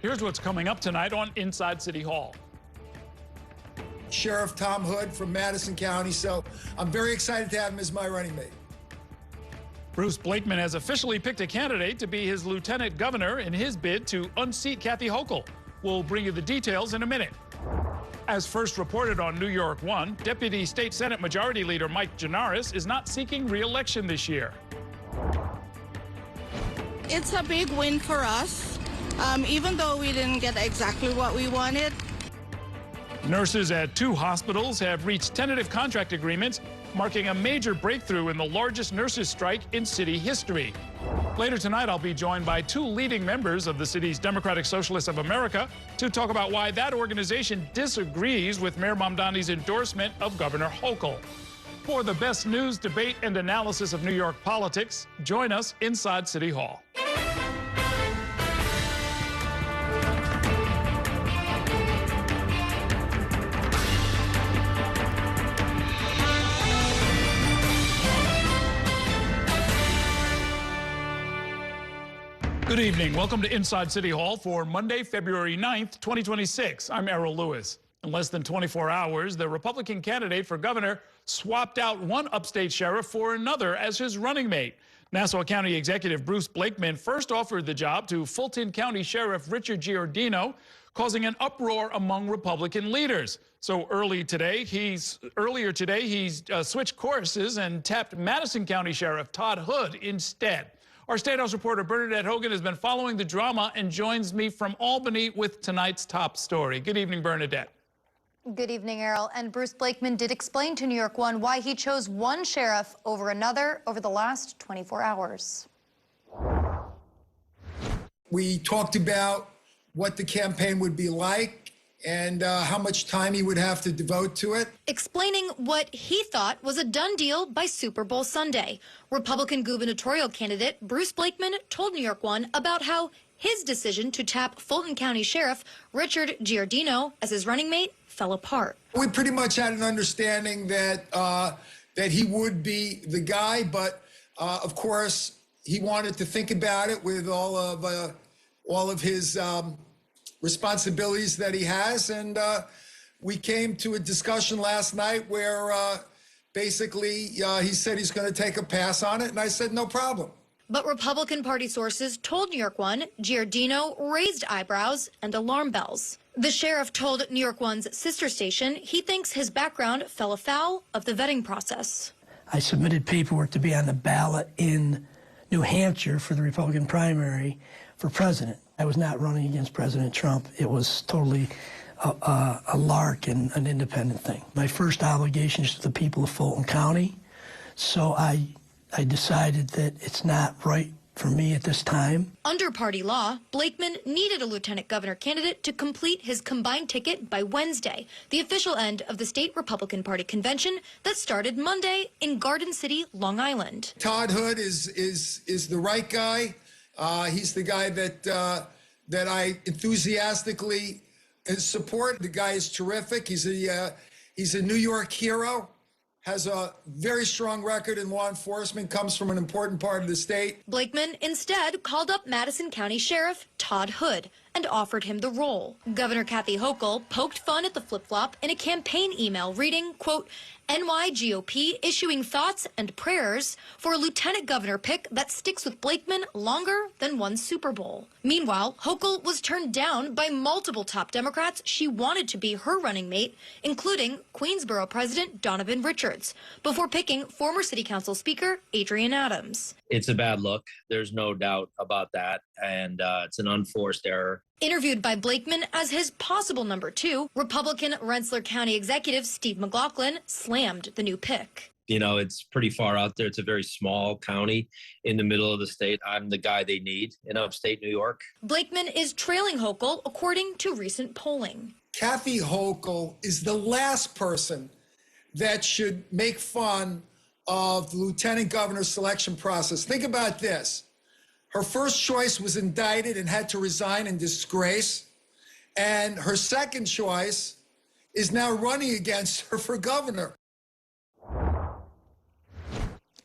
Here's what's coming up tonight on Inside City Hall. Sheriff Tom Hood from Madison County, so I'm very excited to have him as my running mate. Bruce Blakeman has officially picked a candidate to be his lieutenant governor in his bid to unseat Kathy Hochul. We'll bring you the details in a minute. As first reported on New York One, Deputy State Senate Majority Leader Mike Gianaris is not seeking re-election this year. It's a big win for us, even though we didn't get exactly what we wanted. Nurses at 2 hospitals have reached tentative contract agreements, marking a major breakthrough in the largest nurses' strike in city history. Later tonight, I'll be joined by 2 leading members of the city's Democratic Socialists of America to talk about why that organization disagrees with Mayor Mamdani's endorsement of Governor Hochul. For the best news, debate, and analysis of New York politics, join us inside City Hall. Good evening. Welcome to Inside City Hall for Monday, February 9th, 2026. I'm Errol Lewis. In less than 24 hours, the Republican candidate for governor swapped out one upstate sheriff for another as his running mate. Nassau County Executive Bruce Blakeman first offered the job to Fulton County Sheriff Richard Giardino, causing an uproar among Republican leaders. So earlier today, he switched courses and tapped Madison County Sheriff Todd Hood instead. Our State House reporter Bernadette Hogan has been following the drama and joins me from Albany with tonight's top story. Good evening, Bernadette. Good evening, Errol. And Bruce Blakeman did explain to New York One why he chose one sheriff over another over the last 24 hours. We talked about what the campaign would be like and how much time he would have to devote to it. Explaining what he thought was a done deal by Super Bowl Sunday. Republican gubernatorial candidate Bruce Blakeman told New York One about how his decision to tap Fulton County Sheriff Richard Giardino as his running mate fell apart. We pretty much had an understanding that that he would be the guy, but of course he wanted to think about it with all of his responsibilities that he has, and we came to a discussion last night where basically he said he's going to take a pass on it, and I said no problem. But Republican Party sources told New York One Giardino raised eyebrows and alarm bells. The sheriff told New York One's sister station he thinks his background fell afoul of the vetting process. I submitted paperwork to be on the ballot in New Hampshire for the Republican primary for president. I was not running against President Trump. It was totally a lark and an independent thing. My first obligation is to the people of Fulton County, so I decided that it's not right for me at this time. Under party law, Blakeman needed a lieutenant governor candidate to complete his combined ticket by Wednesday, the official end of the state Republican Party convention that started Monday in Garden City, Long Island. Todd Hood is the right guy. He's the guy that I enthusiastically support. The guy is terrific. He's a New York hero. Has a very strong record in law enforcement, comes from an important part of the state. Blakeman instead called up Madison County Sheriff Todd Hood and offered him the role. Governor Kathy Hochul poked fun at the flip-flop in a campaign email reading, quote, NYGOP issuing thoughts and prayers for a lieutenant governor pick that sticks with Blakeman longer than one Super Bowl. Meanwhile, Hochul was turned down by multiple top Democrats she wanted to be her running mate, including Queensborough President Donovan Richards, before picking former City Council Speaker Adrian Adams. It's a bad look. There's no doubt about that, and it's an unforced error. Interviewed by Blakeman as his possible number 2, Republican Rensselaer County Executive Steve McLaughlin slammed the new pick. You know, it's pretty far out there. It's a very small county in the middle of the state. I'm the guy they need in upstate New York. Blakeman is trailing Hochul according to recent polling. Kathy Hochul is the last person that should make fun of the lieutenant governor's selection process. Think about this. Her first choice was indicted and had to resign in disgrace. And her second choice is now running against her for governor.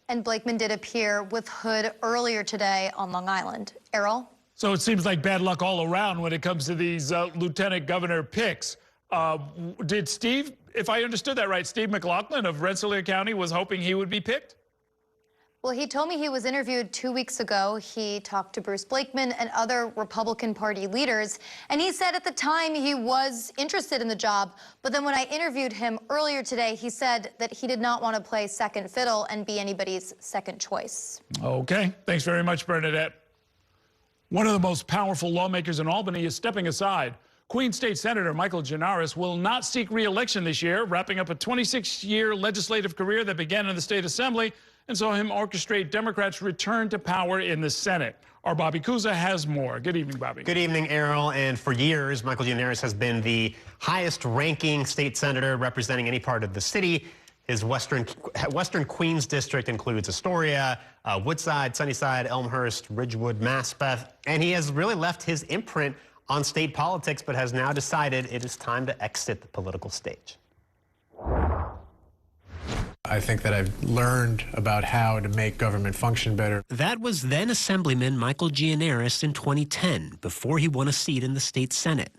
And Blakeman did appear with Hood earlier today on Long Island. Errol? So it seems like bad luck all around when it comes to these lieutenant governor picks. Did Steve, if I understood that right, Steve McLaughlin of Rensselaer County was hoping he would be picked? Well, he told me he was interviewed 2 weeks ago. He talked to Bruce Blakeman and other Republican Party leaders, and he said at the time he was interested in the job. But then when I interviewed him earlier today, he said that he did not want to play second fiddle and be anybody's second choice. Okay. Thanks very much, Bernadette. One of the most powerful lawmakers in Albany is stepping aside. Queens State Senator Michael Gianaris will not seek re-election this year, wrapping up a 26-year legislative career that began in the state assembly and saw him orchestrate Democrats' return to power in the Senate. Our Bobby Cusa has more. Good evening, Bobby. Good evening, Errol. And for years, Michael Gianaris has been the highest-ranking state senator representing any part of the city. His Western Queens district includes Astoria, Woodside, Sunnyside, Elmhurst, Ridgewood, Maspeth, and he has really left his imprint on state politics, but has now decided it is time to exit the political stage. I think that I've learned about how to make government function better. That was then Assemblyman Michael Gianaris in 2010, before he won a seat in the state Senate.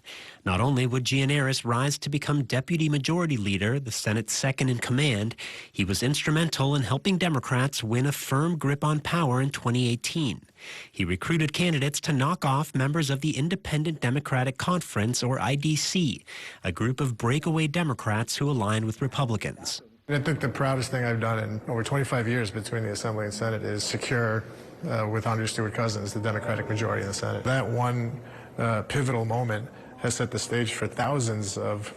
Not only would Gianaris rise to become Deputy Majority Leader, the Senate's second in command, he was instrumental in helping Democrats win a firm grip on power in 2018. He recruited candidates to knock off members of the Independent Democratic Conference, or IDC, a group of breakaway Democrats who aligned with Republicans. I think the proudest thing I've done in over 25 years between the Assembly and Senate is secure, with Andrew Stewart Cousins, the Democratic majority in the Senate. That one pivotal moment has set the stage for thousands of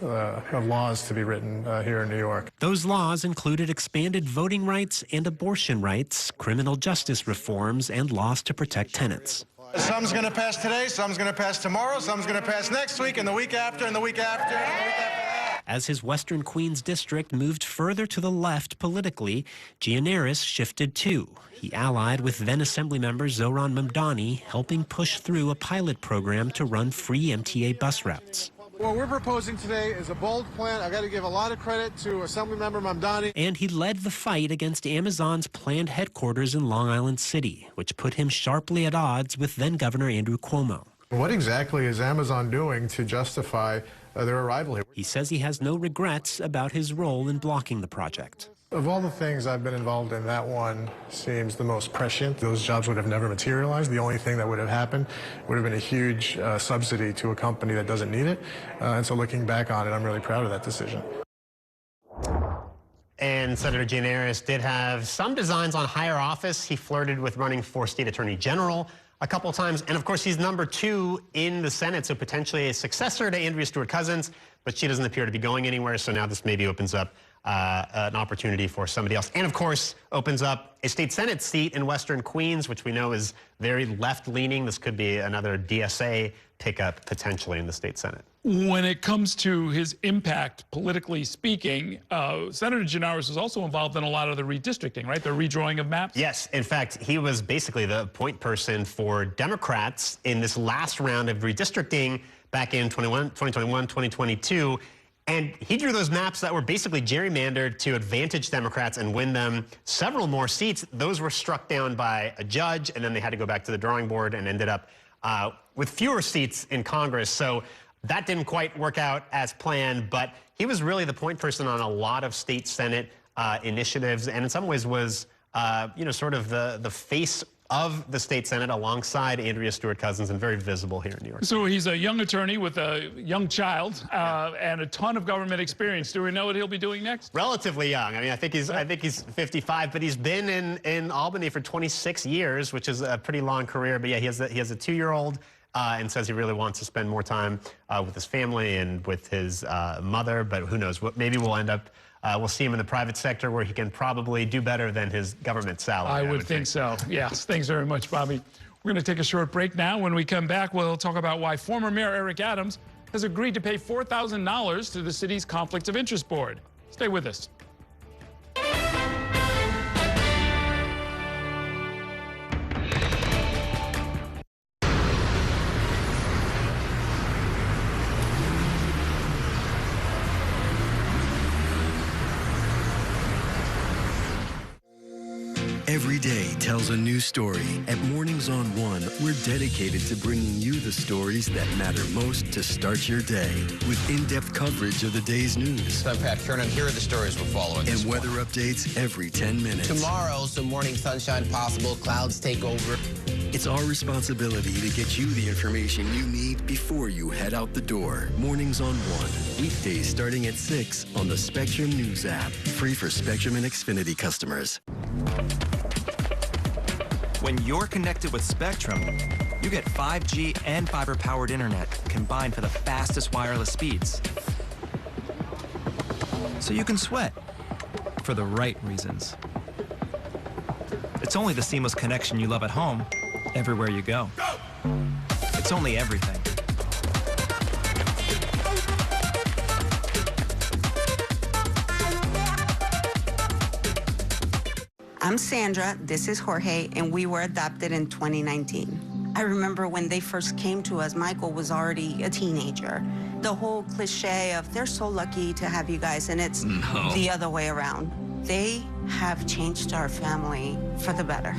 laws to be written here in New York. Those laws included expanded voting rights and abortion rights, criminal justice reforms, and laws to protect tenants. Some's going to pass today, some's going to pass tomorrow, some's going to pass next week, and the week after, and the week after, and the week after that. As his Western Queens district moved further to the left politically, Gianaris shifted too. He allied with then Assemblymember Zohran Mamdani, helping push through a pilot program to run free MTA bus routes. What we're proposing today is a bold plan. I've got to give a lot of credit to Assemblymember Mamdani. And he led the fight against Amazon's planned headquarters in Long Island City, which put him sharply at odds with then Governor Andrew Cuomo. What exactly is Amazon doing to justify their arrival here? He says he has no regrets about his role in blocking the project. Of all the things I've been involved in, that one seems the most prescient. Those jobs would have never materialized. The only thing that would have happened would have been a huge subsidy to a company that doesn't need it. And so looking back on it, I'm really proud of that decision. And Senator Gianaris did have some designs on higher office. He flirted with running for state attorney general a couple times. And of course, he's number 2 in the Senate, so potentially a successor to Andrea Stewart Cousins, but she doesn't appear to be going anywhere. So now this maybe opens up an opportunity for somebody else. And of course, opens up a state Senate seat in Western Queens, which we know is very left-leaning. This could be another DSA pickup potentially in the state Senate. When it comes to his impact, politically speaking, Senator Gianaris is also involved in a lot of the redistricting, right? The redrawing of maps? Yes. In fact, he was basically the point person for Democrats in this last round of redistricting back in 2021, 2022. And he drew those maps that were basically gerrymandered to advantage Democrats and win them several more seats. Those were struck down by a judge, and then they had to go back to the drawing board and ended up with fewer seats in Congress. So that didn't quite work out as planned, but he was really the point person on a lot of state Senate initiatives, and in some ways was, sort of the face of the state Senate alongside Andrea Stewart Cousins, and very visible here in New York. So he's a young attorney with a young child and a ton of government experience. Do we know what he'll be doing next? Relatively young. I mean, I think he's 55, but he's been in Albany for 26 years, which is a pretty long career. But yeah, he has a 2-year-old. And says he really wants to spend more time with his family and with his mother, but who knows? Maybe we'll end up, we'll see him in the private sector where he can probably do better than his government salary. I would think so. Yes. Thanks very much, Bobby. We're going to take a short break now. When we come back, we'll talk about why former Mayor Eric Adams has agreed to pay $4,000 to the city's Conflicts of Interest Board. Stay with us. Every day tells a new story. At Mornings on One, we're dedicated to bringing you the stories that matter most to start your day. With in-depth coverage of the day's news. I'm Pat Kernan. Here are the stories we're following. And weather updates every 10 minutes. Tomorrow, some morning sunshine possible. Clouds take over. It's our responsibility to get you the information you need before you head out the door. Mornings on One. Weekdays starting at 6 on the Spectrum News app. Free for Spectrum and Xfinity customers. When you're connected with Spectrum, you get 5G and fiber-powered internet combined for the fastest wireless speeds. So you can sweat for the right reasons. It's only the seamless connection you love at home, everywhere you go. It's only everything. I'm Sandra, this is Jorge, and we were adopted in 2019. I remember when they first came to us, Michael was already a teenager. The whole cliche of they're so lucky to have you guys, and it's the other way around. They have changed our family for the better.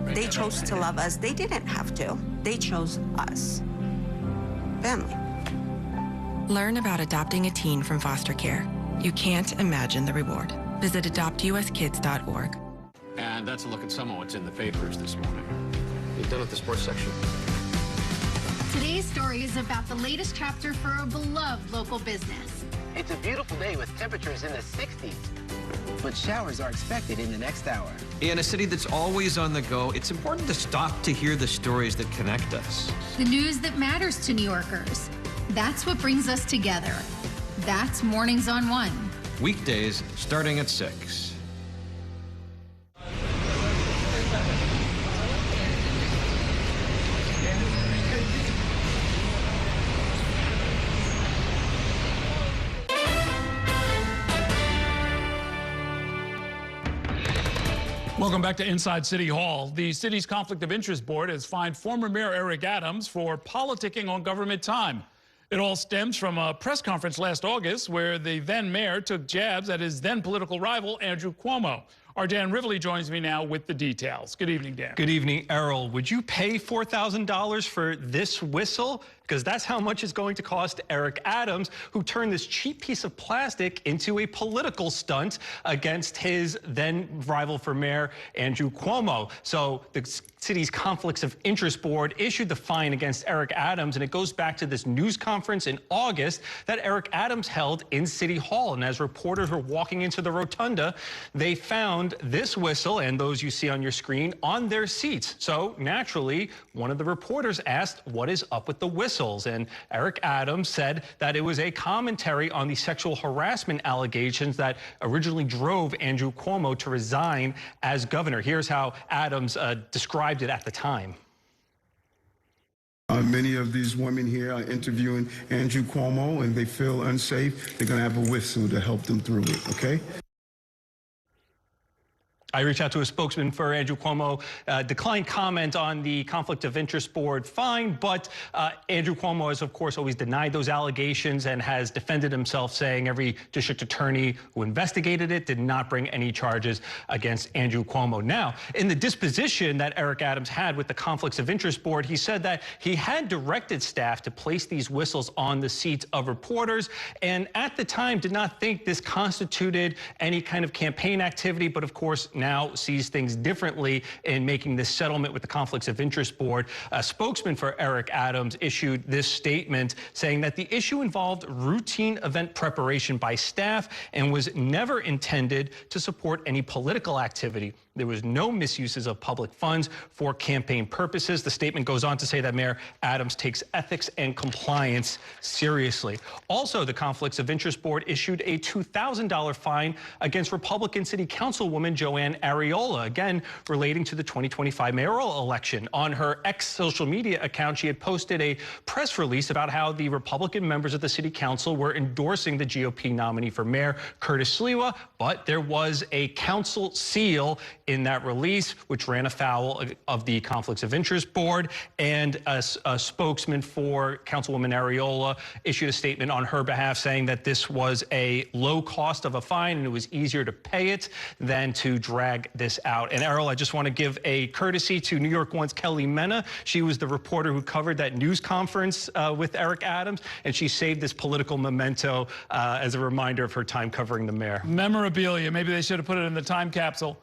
They chose to love us. They didn't have to. They chose us. Family. Learn about adopting a teen from foster care. You can't imagine the reward. Visit adoptuskids.org. And that's a look at some of what's in the papers this morning. You done with the sports section? Today's story is about the latest chapter for a beloved local business. It's a beautiful day with temperatures in the 60s, but showers are expected in the next hour. In a city that's always on the go, it's important to stop to hear the stories that connect us. The news that matters to New Yorkers. That's what brings us together. That's Mornings on One. Weekdays starting at 6. Welcome back to Inside City Hall. The city's Conflict of Interest Board has fined former Mayor Eric Adams for politicking on government time. It all stems from a press conference last August where the then mayor took jabs at his then political rival, Andrew Cuomo. Our Dan Rivley joins me now with the details. Good evening, Dan. Good evening, Errol. Would you pay $4,000 for this whistle? Because that's how much it's going to cost Eric Adams, who turned this cheap piece of plastic into a political stunt against his then rival for mayor, Andrew Cuomo. So the city's Conflicts of Interest Board issued the fine against Eric Adams, and it goes back to this news conference in August that Eric Adams held in City Hall. And as reporters were walking into the rotunda, they found this whistle and those you see on your screen on their seats. So naturally, one of the reporters asked, what is up with the whistles? And Eric Adams said that it was a commentary on the sexual harassment allegations that originally drove Andrew Cuomo to resign as governor. Here's how Adams described it at the time. Many of these women here are interviewing Andrew Cuomo, and they feel unsafe. They're going to have a whistle to help them through it, okay? I reached out to a spokesman for Andrew Cuomo, declined comment on the Conflict of Interest Board fine, but Andrew Cuomo has, of course, always denied those allegations and has defended himself, saying every district attorney who investigated it did not bring any charges against Andrew Cuomo. Now, in the disposition that Eric Adams had with the Conflicts of Interest Board, he said that he had directed staff to place these whistles on the seats of reporters, and at the time did not think this constituted any kind of campaign activity, but of course, now sees things differently in making this settlement with the Conflicts of Interest Board. A spokesman for Eric Adams issued this statement saying that the issue involved routine event preparation by staff and was never intended to support any political activity. There was no misuses of public funds for campaign purposes. The statement goes on to say that Mayor Adams takes ethics and compliance seriously. Also, the Conflicts of Interest Board issued a $2,000 fine against Republican City Councilwoman Joanne Ariola, again relating to the 2025 mayoral election. On her ex social media account, she had posted a press release about how the Republican members of the City Council were endorsing the GOP nominee for mayor, Curtis Sliwa, but there was a council seal in that release, which ran afoul of the Conflicts of Interest Board, and a spokesman for Councilwoman Areola issued a statement on her behalf saying that this was a low cost of a fine and it was easier to pay it than to drag this out. And Errol, I just want to give a courtesy to New York One's Kelly Mena. She was the reporter who covered that news conference with Eric Adams, and she saved this political memento as a reminder of her time covering the mayor. Memorabilia. Maybe they should have put it in the time capsule.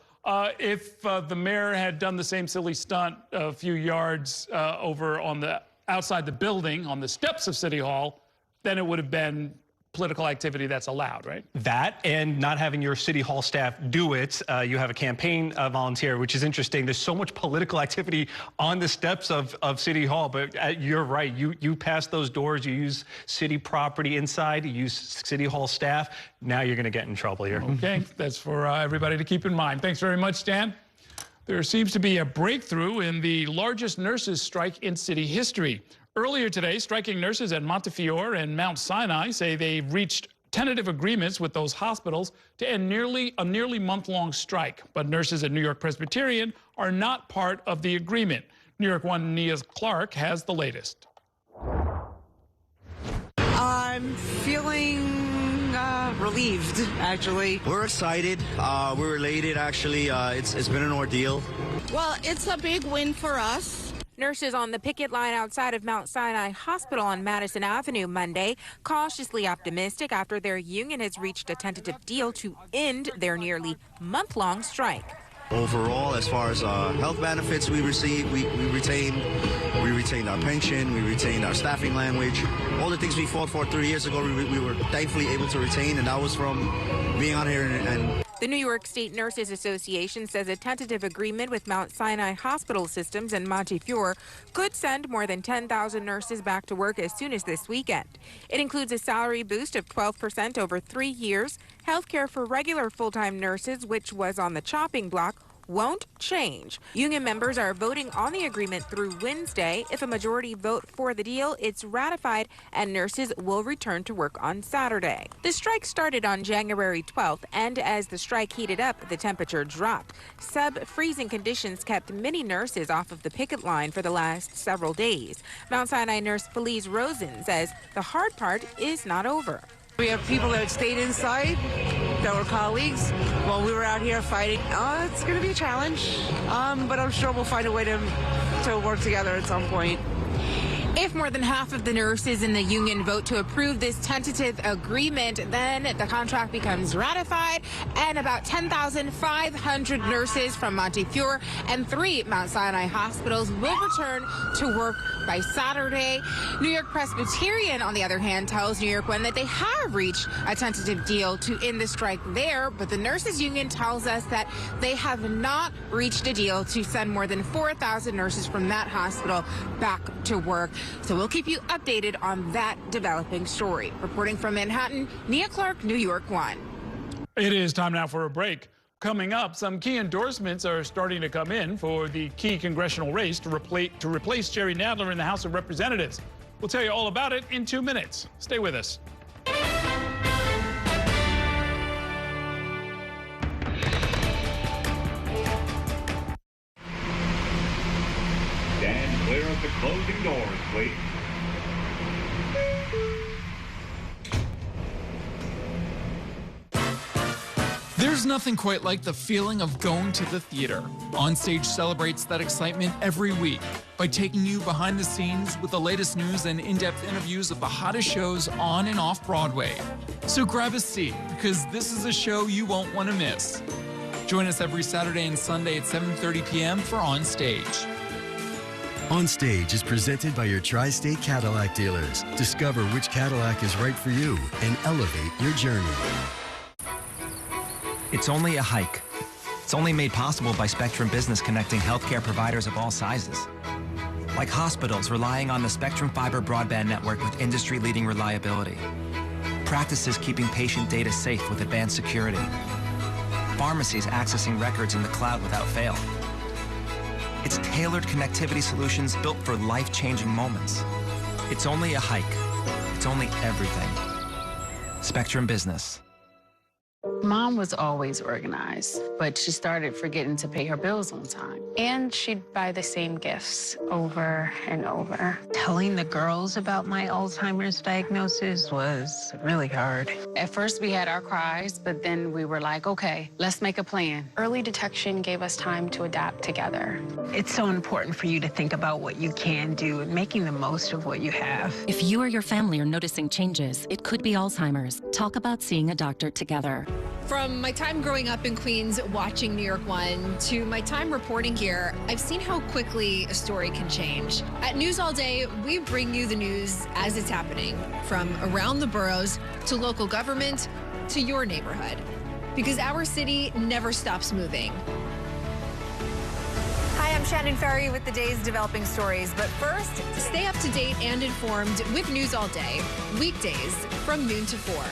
If the mayor had done the same silly stunt a few yards over on the outside the building on the steps of City Hall, then it would have been political activity that's allowed, right? That and not having your City Hall staff do it. You have a campaign volunteer, which is interesting. There's so much political activity on the steps of City Hall, but you're right. You pass those doors, you use city property inside, you use City Hall staff. Now you're going to get in trouble here. Okay, that's for everybody to keep in mind. Thanks very much, Dan. There seems to be a breakthrough in the largest nurses' strike in city history. Earlier today, striking nurses at Montefiore and Mount Sinai say they've reached tentative agreements with those hospitals to end a nearly month-long strike. But nurses at New York Presbyterian are not part of the agreement. New York One Nia Clark has the latest. I'm feeling relieved, actually. We're excited. We're elated, actually. It's been an ordeal. Well, it's a big win for us. Nurses on the picket line outside of Mount Sinai Hospital on Madison Avenue Monday, cautiously optimistic after their union has reached a tentative deal to end their nearly month-long strike. Overall, as far as health benefits we receive, we retained our pension, we retained our staffing language. All the things we fought for 3 years ago, we were thankfully able to retain, and that was from being on here and The New York State Nurses Association says a tentative agreement with Mount Sinai Hospital Systems and Montefiore could send more than 10,000 nurses back to work as soon as this weekend. It includes a salary boost of 12% over 3 years. Healthcare for regular full-time nurses, which was on the chopping block, won't change. Union members are voting on the agreement through Wednesday. If a majority vote for the deal, it's ratified and nurses will return to work on Saturday. The strike started on January 12th, and as the strike heated up, the temperature dropped. Sub-freezing conditions kept many nurses off of the picket line for the last several days. Mount Sinai nurse Felice Rosen says the hard part is not over. We have people that stayed inside, that were colleagues, while we were out here fighting. It's going to be a challenge, but I'm sure we'll find a way to work together at some point. If more than half of the nurses in the union vote to approve this tentative agreement, then the contract becomes ratified, and about 10,500 nurses from Montefiore and 3 Mount Sinai hospitals will return to work by Saturday. New York Presbyterian, on the other hand, tells New York One that they have reached a tentative deal to end the strike there, but the nurses union tells us that they have not reached a deal to send more than 4,000 nurses from that hospital back to work. So we'll keep you updated on that developing story. Reporting from Manhattan, Nia Clark, New York One. It is time now for a break. Coming up, some key endorsements are starting to come in for the key congressional race to replace Jerry Nadler in the House of Representatives. We'll tell you all about it in 2 minutes. Stay with us. Stand clear of the closing doors, please. There's nothing quite like the feeling of going to the theater. Onstage celebrates that excitement every week by taking you behind the scenes with the latest news and in-depth interviews of the hottest shows on and off Broadway. So grab a seat, because this is a show you won't want to miss. Join us every Saturday and Sunday at 7:30 p.m. for Onstage. Onstage is presented by your Tri-State Cadillac dealers. Discover which Cadillac is right for you and elevate your journey. It's only a hike. It's only made possible by Spectrum Business connecting healthcare providers of all sizes. Like hospitals relying on the Spectrum Fiber broadband network with industry-leading reliability. Practices keeping patient data safe with advanced security. Pharmacies accessing records in the cloud without fail. It's tailored connectivity solutions built for life-changing moments. It's only a hike. It's only everything. Spectrum Business. Mom was always organized, but she started forgetting to pay her bills on time. And she'd buy the same gifts over and over. Telling the girls about my Alzheimer's diagnosis was really hard. At first, we had our cries, but then we were like, okay, let's make a plan. Early detection gave us time to adapt together. It's so important for you to think about what you can do and making the most of what you have. If you or your family are noticing changes, it could be Alzheimer's. Talk about seeing a doctor together. From my time growing up in Queens watching New York One to my time reporting here, I've seen how quickly a story can change. At News All Day, we bring you the news as it's happening, from around the boroughs to local government to your neighborhood, because our city never stops moving. Hi, I'm Shannon Ferry with the day's developing stories. But first, stay up to date and informed with News All Day, weekdays from noon to 4.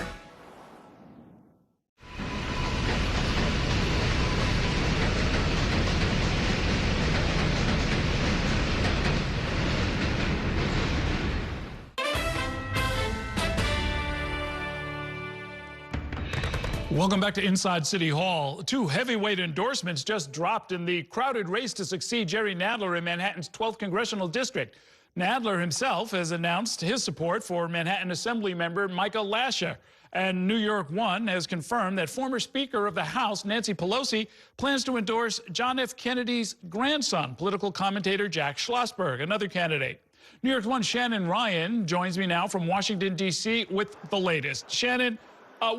Welcome back to Inside City Hall. 2 heavyweight endorsements just dropped in the crowded race to succeed Jerry Nadler in Manhattan's 12th Congressional District. Nadler himself has announced his support for Manhattan Assembly member Michael Lasher. And New York One has confirmed that former Speaker of the House Nancy Pelosi plans to endorse John F. Kennedy's grandson, political commentator Jack Schlossberg, another candidate. New York One Shannon Ryan joins me now from Washington, D.C. with the latest. Shannon,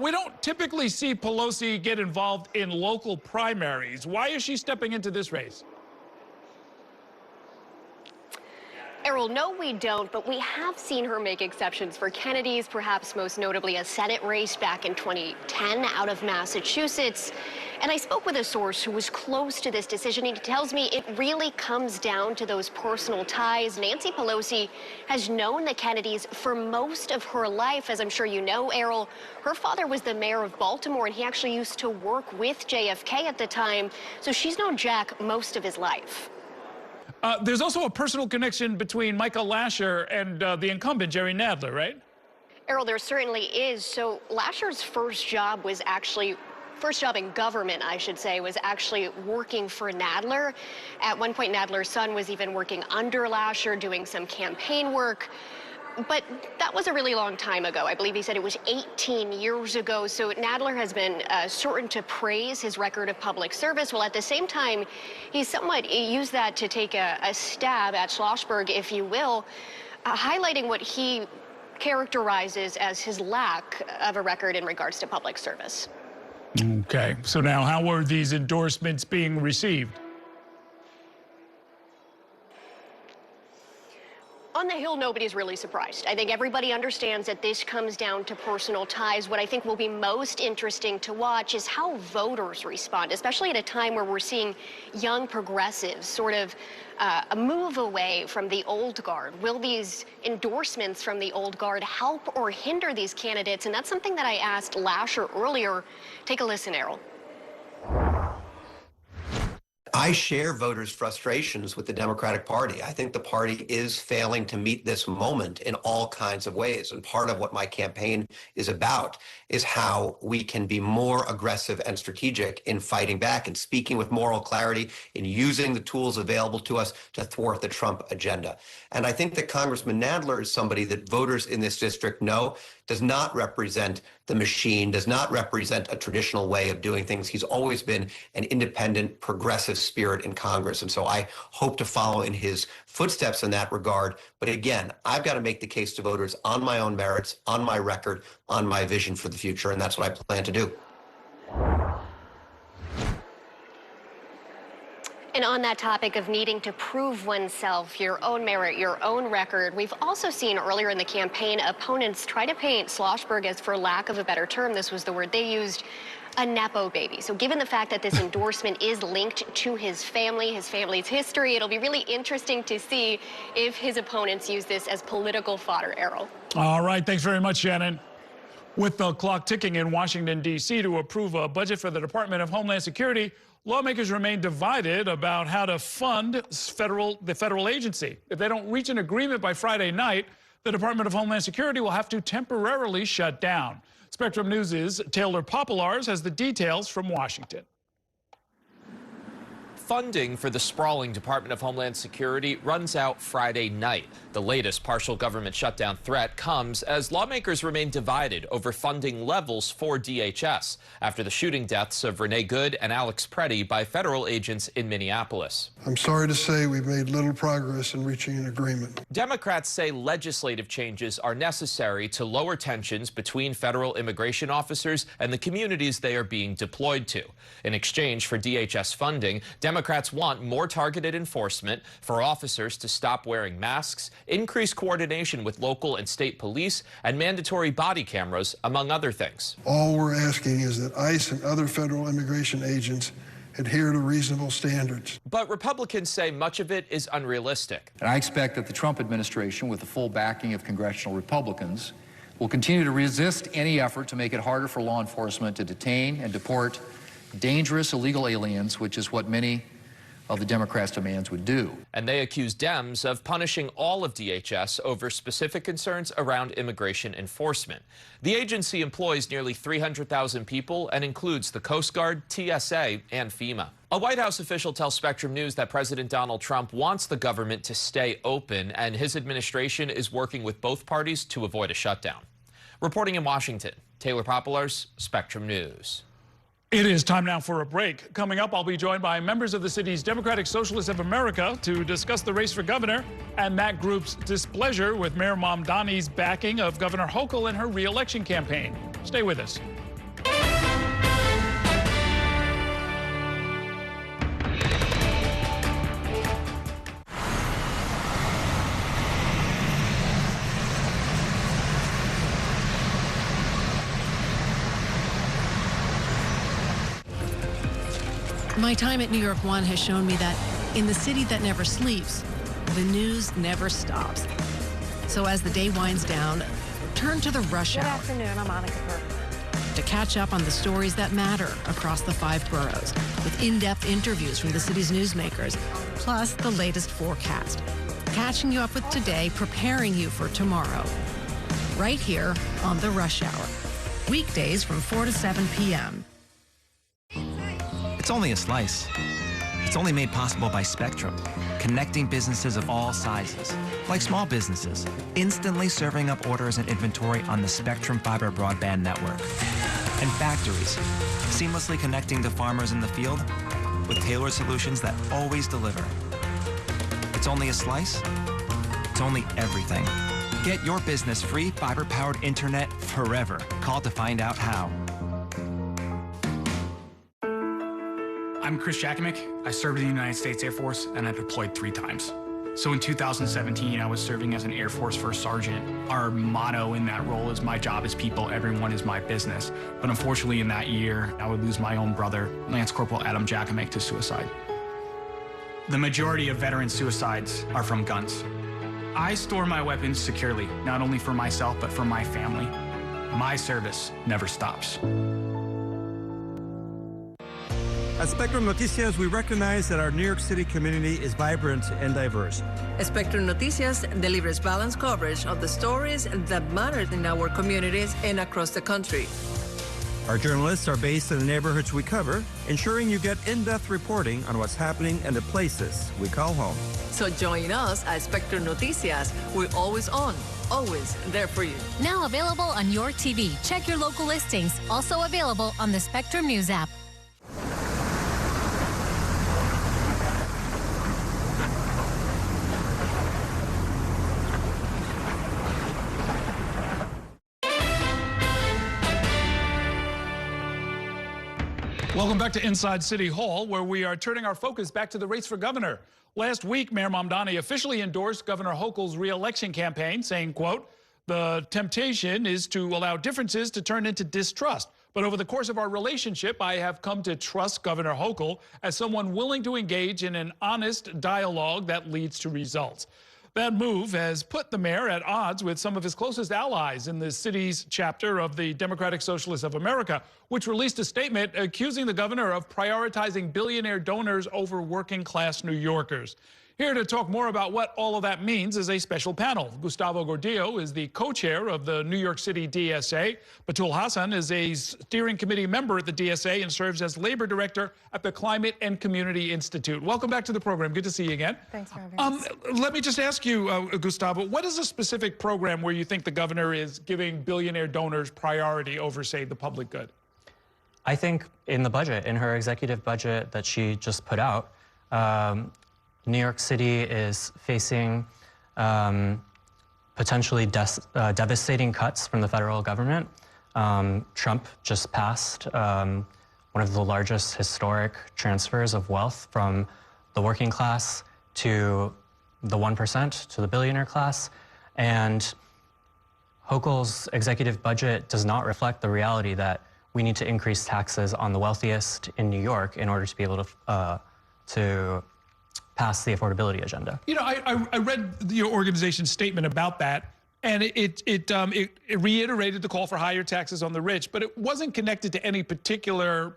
we don't typically see Pelosi get involved in local primaries. Why is she stepping into this race? Errol, no, we don't, but we have seen her make exceptions for Kennedy's, perhaps most notably a Senate race back in 2010 out of Massachusetts. And I spoke with a source who was close to this decision. He tells me it really comes down to those personal ties. Nancy Pelosi has known the Kennedys for most of her life. As I'm sure you know, Errol, her father was the mayor of Baltimore, and he actually used to work with JFK at the time. So she's known Jack most of his life. There's also a personal connection between Michael Lasher and the incumbent, Jerry Nadler, right? Errol, there certainly is. So Lasher's first job in government, I should say, was actually working for Nadler. At one point, Nadler's son was even working under Lasher, doing some campaign work. But that was a really long time ago. I believe he said it was 18 years ago. So Nadler has been certain to praise his record of public service. Well, at the same time, he used that to take a stab at Schlossberg, if you will, highlighting what he characterizes as his lack of a record in regards to public service. Okay, so now how were these endorsements being received? On the Hill, nobody's really surprised. I think everybody understands that this comes down to personal ties. What I think will be most interesting to watch is how voters respond, especially at a time where we're seeing young progressives sort of a move away from the old guard. Will these endorsements from the old guard help or hinder these candidates? And that's something that I asked Lasher earlier. Take a listen, Errol. I share voters' frustrations with the Democratic Party. I think the party is failing to meet this moment in all kinds of ways. And part of what my campaign is about is how we can be more aggressive and strategic in fighting back and speaking with moral clarity, in using the tools available to us to thwart the Trump agenda. And I think that Congressman Nadler is somebody that voters in this district know does not represent the machine, does not represent a traditional way of doing things. He's always been an independent, progressive spirit in Congress. And so I hope to follow in his footsteps in that regard. But again, I've got to make the case to voters on my own merits, on my record, on my vision for the future. And that's what I plan to do. And on that topic of needing to prove oneself, your own merit, your own record, we've also seen earlier in the campaign opponents try to paint Schlossberg as, for lack of a better term, this was the word they used, a Nepo baby. So given the fact that this endorsement is linked to his family's history, it'll be really interesting to see if his opponents use this as political fodder, Errol. All right, thanks very much, Shannon. With the clock ticking in Washington, D.C. to approve a budget for the Department of Homeland Security, lawmakers remain divided about how to fund the federal agency. If they don't reach an agreement by Friday night, the Department of Homeland Security will have to temporarily shut down. Spectrum News' Taylor Popolars has the details from Washington. Funding for the sprawling Department of Homeland Security runs out Friday night. The latest partial government shutdown threat comes as lawmakers remain divided over funding levels for DHS after the shooting deaths of Renee Good and Alex Preddy by federal agents in Minneapolis. I'm sorry to say we've made little progress in reaching an agreement. Democrats say legislative changes are necessary to lower tensions between federal immigration officers and the communities they are being deployed to. In exchange for DHS funding, Democrats want more targeted enforcement for officers to stop wearing masks, increase coordination with local and state police, and mandatory body cameras, among other things. All we're asking is that ICE and other federal immigration agents adhere to reasonable standards. But Republicans say much of it is unrealistic. And I expect that the Trump administration, with the full backing of congressional Republicans, will continue to resist any effort to make it harder for law enforcement to detain and deport dangerous illegal aliens, which is what many of the Democrats' demands would do. And they accuse Dems of punishing all of DHS over specific concerns around immigration enforcement. The agency employs nearly 300,000 people and includes the Coast Guard, TSA, and FEMA. A White House official tells Spectrum News that President Donald Trump wants the government to stay open, and his administration is working with both parties to avoid a shutdown. Reporting in Washington, Taylor Popolars, Spectrum News. It is time now for a break. Coming up, I'll be joined by members of the city's Democratic Socialists of America to discuss the race for governor and that group's displeasure with Mayor Mamdani's backing of Governor Hochul in her re-election campaign. Stay with us. My time at New York One has shown me that in the city that never sleeps, the news never stops. So as the day winds down, turn to the rush hour. Good afternoon, I'm Monica Burke. To catch up on the stories that matter across the 5 boroughs, with in-depth interviews from the city's newsmakers, plus the latest forecast. Catching you up with today, preparing you for tomorrow. Right here on the Rush Hour. Weekdays from 4 to 7 p.m. It's only a slice. It's only made possible by Spectrum, connecting businesses of all sizes, like small businesses, instantly serving up orders and inventory on the Spectrum Fiber broadband network. And factories, seamlessly connecting to farmers in the field with tailored solutions that always deliver. It's only a slice. It's only everything. Get your business free fiber-powered internet forever. Call to find out how. I'm Chris Jakimick. I served in the United States Air Force and I deployed 3 times. So in 2017, I was serving as an Air Force First Sergeant. Our motto in that role is my job is people, everyone is my business. But unfortunately in that year, I would lose my own brother, Lance Corporal Adam Jakimick, to suicide. The majority of veteran suicides are from guns. I store my weapons securely, not only for myself, but for my family. My service never stops. At Spectrum Noticias, we recognize that our New York City community is vibrant and diverse. Spectrum Noticias delivers balanced coverage of the stories that matter in our communities and across the country. Our journalists are based in the neighborhoods we cover, ensuring you get in-depth reporting on what's happening in the places we call home. So join us at Spectrum Noticias. We're always on, always there for you. Now available on your TV. Check your local listings. Also available on the Spectrum News app. Welcome back to Inside City Hall, where we are turning our focus back to the race for governor. Last week, Mayor Mamdani officially endorsed Governor Hochul's re-election campaign, saying, quote, "The temptation is to allow differences to turn into distrust. But over the course of our relationship, I have come to trust Governor Hochul as someone willing to engage in an honest dialogue that leads to results." That move has put the mayor at odds with some of his closest allies in the city's chapter of the Democratic Socialists of America, which released a statement accusing the governor of prioritizing billionaire donors over working-class New Yorkers. Here to talk more about what all of that means is a special panel. Gustavo Gordillo is the co-chair of the New York City DSA. Batul Hassan is a steering committee member at the DSA and serves as labor director at the Climate and Community Institute. Welcome back to the program. Good to see you again. Thanks for having us. Let me just ask you, Gustavo, what is a specific program where you think the governor is giving billionaire donors priority over, say, the public good? I think in the budget, in her executive budget that she just put out, New York City is facing potentially devastating cuts from the federal government. Trump just passed one of the largest historic transfers of wealth from the working class to the 1%, to the billionaire class. And Hochul's executive budget does not reflect the reality that we need to increase taxes on the wealthiest in New York in order to be able to pass the affordability agenda. You know, I read your organization's statement about that, and it reiterated the call for higher taxes on the rich, but it wasn't connected to any particular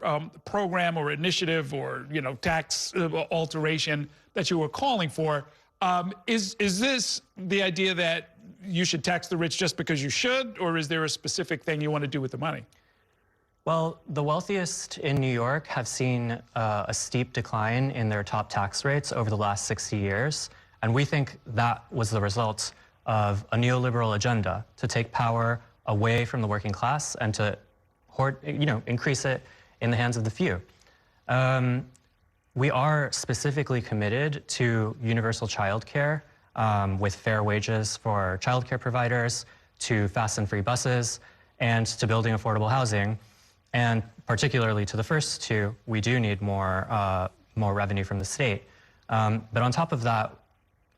program or initiative or, you know, tax alteration that you were calling for. Is this the idea that you should tax the rich just because you should, or is there a specific thing you want to do with the money? Well, the wealthiest in New York have seen a steep decline in their top tax rates over the last 60 years. And we think that was the result of a neoliberal agenda to take power away from the working class and to increase it in the hands of the few. We are specifically committed to universal childcare with fair wages for childcare providers, to fast and free buses, and to building affordable housing. And particularly to the first two, we do need more revenue from the state. But on top of that,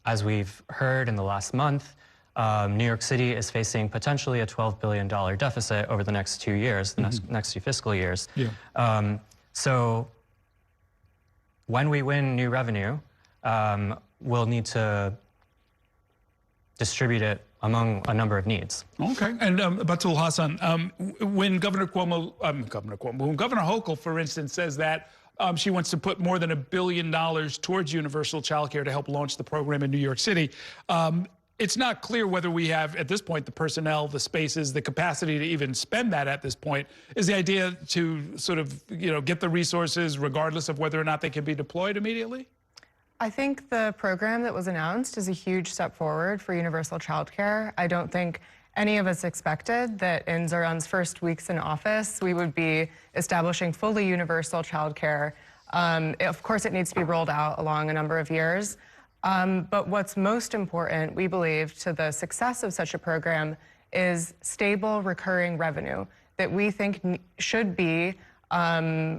as we've heard in the last month, New York City is facing potentially a $12 billion deficit over the next 2 years, the next 2 fiscal years. Yeah. So when we win new revenue, we'll need to distribute it among a number of needs. Okay, and Batul Hassan, when Governor Hochul, for instance, says that she wants to put more than $1 billion towards universal childcare to help launch the program in New York City, it's not clear whether we have, at this point, the personnel, the spaces, the capacity to even spend that at this point. Is the idea to sort of, get the resources regardless of whether or not they can be deployed immediately? I think the program that was announced is a huge step forward for universal childcare. I don't think any of us expected that in Zoran's first weeks in office, we would be establishing fully universal childcare. Of course, it needs to be rolled out along a number of years. But what's most important, we believe, to the success of such a program is stable, recurring revenue that we think should be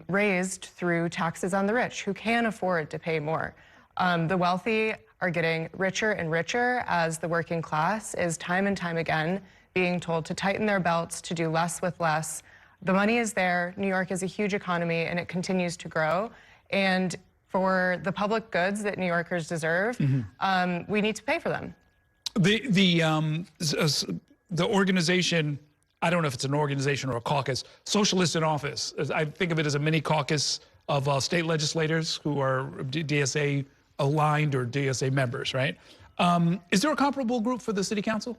raised through taxes on the rich who can afford to pay more. The wealthy are getting richer and richer as the working class is time and time again being told to tighten their belts, to do less with less. The money is there. New York is a huge economy and it continues to grow. And for the public goods that New Yorkers deserve, we need to pay for them. The organization, I don't know if it's an organization or a caucus, Socialists in Office, I think of it as a mini caucus of state legislators who are DSA aligned or DSA members, right? Is there a comparable group for the city council?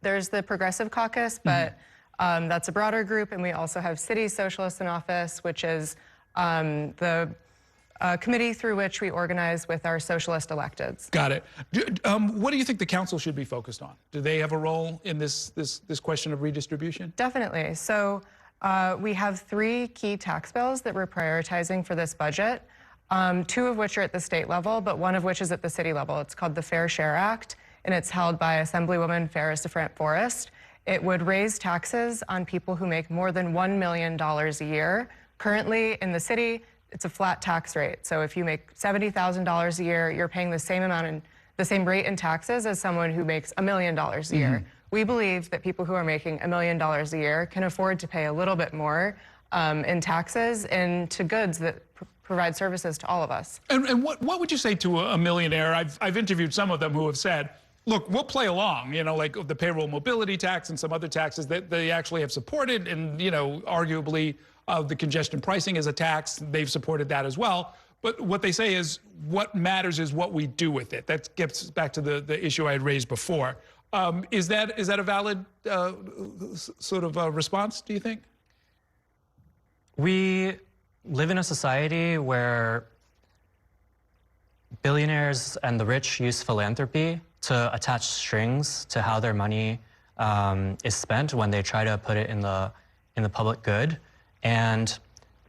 There's the Progressive Caucus, but that's a broader group, and we also have City Socialists in Office, which is the committee through which we organize with our socialist electeds. Got it. What do you think the council should be focused on? Do they have a role in this question of redistribution? Definitely. So we have 3 key tax bills that we're prioritizing for this budget. 2 of which are at the state level, but 1 of which is at the city level. It's called the Fair Share Act, and it's held by Assemblywoman Ferris DeFrant-Forrest. It would raise taxes on people who make more than $1 million a year. Currently in the city, it's a flat tax rate. So if you make $70,000 a year, you're paying the same amount the same rate in taxes as someone who makes $1 million a year. We believe that people who are making $1 million a year can afford to pay a little bit more in taxes and to goods that provide services to all of us. And what would you say to a millionaire? I've interviewed some of them who have said, look, we'll play along, like the payroll mobility tax and some other taxes that they actually have supported, and, arguably the congestion pricing is a tax. They've supported that as well. But what they say is what matters is what we do with it. That gets back to the issue I had raised before. Is that a valid sort of response, do you think? We live in a society where billionaires and the rich use philanthropy to attach strings to how their money is spent when they try to put it in the public good. And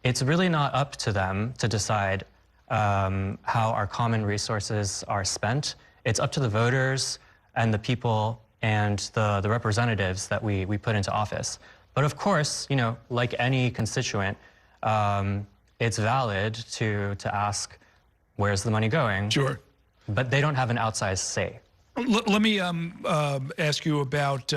it's really not up to them to decide how our common resources are spent. It's up to the voters and the people and the representatives that we put into office. But of course, you know, like any constituent, it's valid to ask, where's the money going? Sure. But they don't have an outsized say. Let me ask you about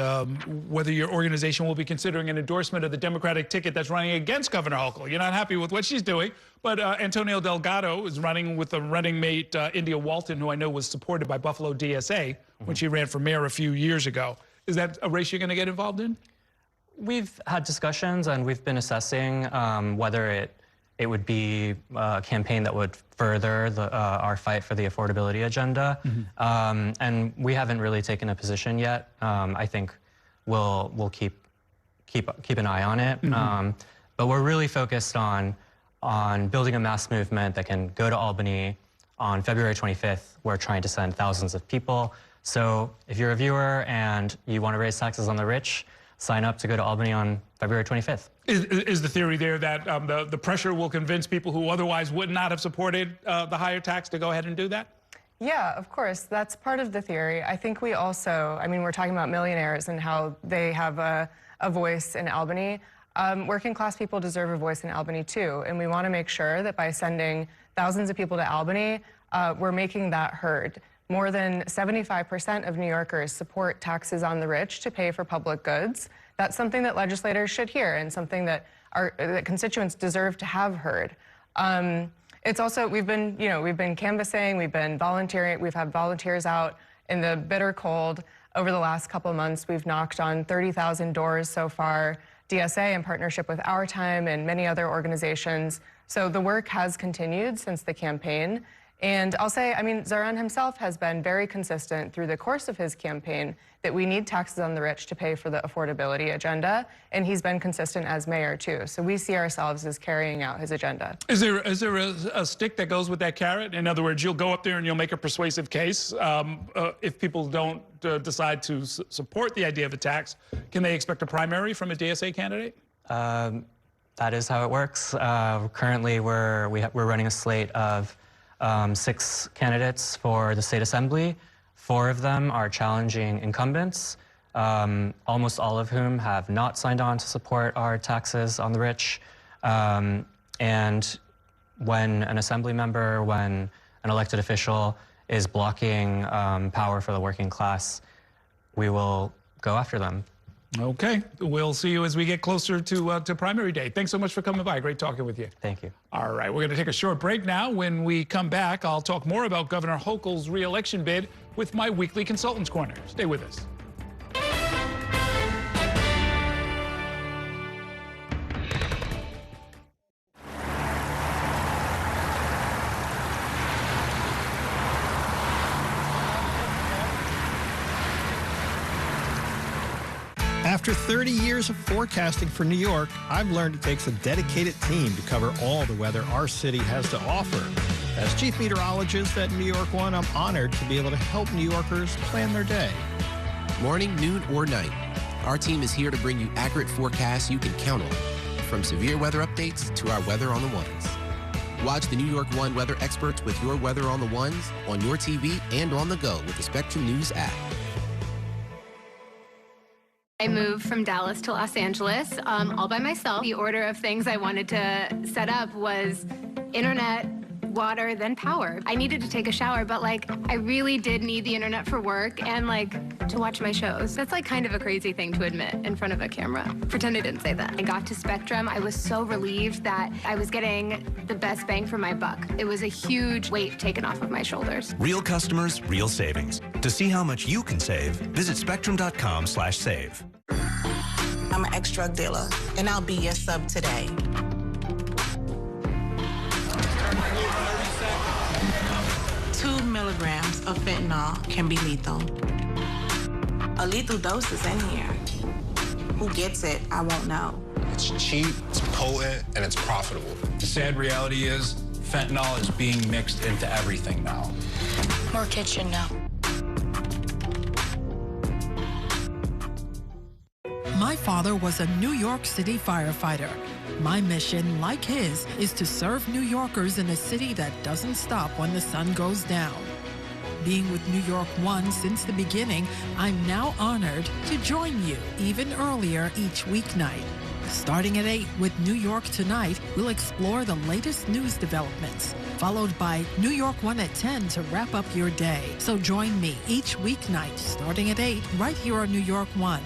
whether your organization will be considering an endorsement of the Democratic ticket that's running against Governor Hochul. You're not happy with what she's doing, but Antonio Delgado is running with a running mate, India Walton, who I know was supported by Buffalo DSA when she ran for mayor a few years ago. Is that a race you're going to get involved in? We've had discussions and we've been assessing whether it would be a campaign that would further our fight for the affordability agenda. And we haven't really taken a position yet. I think we'll keep an eye on it. But we're really focused on building a mass movement that can go to Albany on February 25th. We're trying to send thousands of people. So if you're a viewer and you want to raise taxes on the rich, sign up to go to Albany on February 25th. Is the theory there that the pressure will convince people who otherwise would not have supported the higher tax to go ahead and do that? Yeah, of course. That's part of the theory. I think we also, I mean, we're talking about millionaires and how they have a voice in Albany. Working class people deserve a voice in Albany too, and we want to make sure that by sending thousands of people to Albany, we're making that heard. More than 75% of New Yorkers support taxes on the rich to pay for public goods. That's something that legislators should hear and something that that constituents deserve to have heard. It's also, we've been canvassing, we've been volunteering, we've had volunteers out in the bitter cold. Over the last couple of months, we've knocked on 30,000 doors so far. DSA in partnership with Our Time and many other organizations. So the work has continued since the campaign. And I'll say, I mean, Zoran himself has been very consistent through the course of his campaign that we need taxes on the rich to pay for the affordability agenda. And he's been consistent as mayor, too. So we see ourselves as carrying out his agenda. Is there a stick that goes with that carrot? In other words, you'll go up there and you'll make a persuasive case. If people don't decide to support the idea of a tax, can they expect a primary from a DSA candidate? That is how it works. Currently, we're running a slate of 6 candidates for the state assembly. 4 of them are challenging incumbents, almost all of whom have not signed on to support our taxes on the rich. And when an assembly member, when an elected official is blocking power for the working class, we will go after them. Okay, we'll see you as we get closer to primary day. Thanks so much for coming by. Great talking with you. Thank you. All right, we're going to take a short break now. When we come back, I'll talk more about Governor Hochul's re-election bid with my weekly Consultants Corner. Stay with us. After 30 years of forecasting for New York, I've learned it takes a dedicated team to cover all the weather our city has to offer. As chief meteorologist at New York One, I'm honored to be able to help New Yorkers plan their day. Morning, noon, or night, our team is here to bring you accurate forecasts you can count on, from severe weather updates to our Weather on the Ones. Watch the New York One weather experts with your Weather on the Ones on your TV and on the go with the Spectrum News app. I moved from Dallas to Los Angeles all by myself. The order of things I wanted to set up was internet, water, then power. I needed to take a shower, but I really did need the internet for work and to watch my shows. That's kind of a crazy thing to admit in front of a camera. Pretend I didn't say that. I got to Spectrum. I was so relieved that I was getting the best bang for my buck. It was a huge weight taken off of my shoulders. Real customers, real savings. To see how much you can save, visit spectrum.com/save. I'm an ex-drug dealer, and I'll be your sub today. 2 milligrams of fentanyl can be lethal. A lethal dose is in here. Who gets it, I won't know. It's cheap, it's potent, and it's profitable. The sad reality is fentanyl is being mixed into everything now. More kitchen now. My father was a New York City firefighter. My mission, like his, is to serve New Yorkers in a city that doesn't stop when the sun goes down. Being with New York One since the beginning, I'm now honored to join you even earlier each weeknight. Starting at 8 with New York Tonight, we'll explore the latest news developments, followed by New York One at 10 to wrap up your day. So join me each weeknight starting at 8 right here on New York One.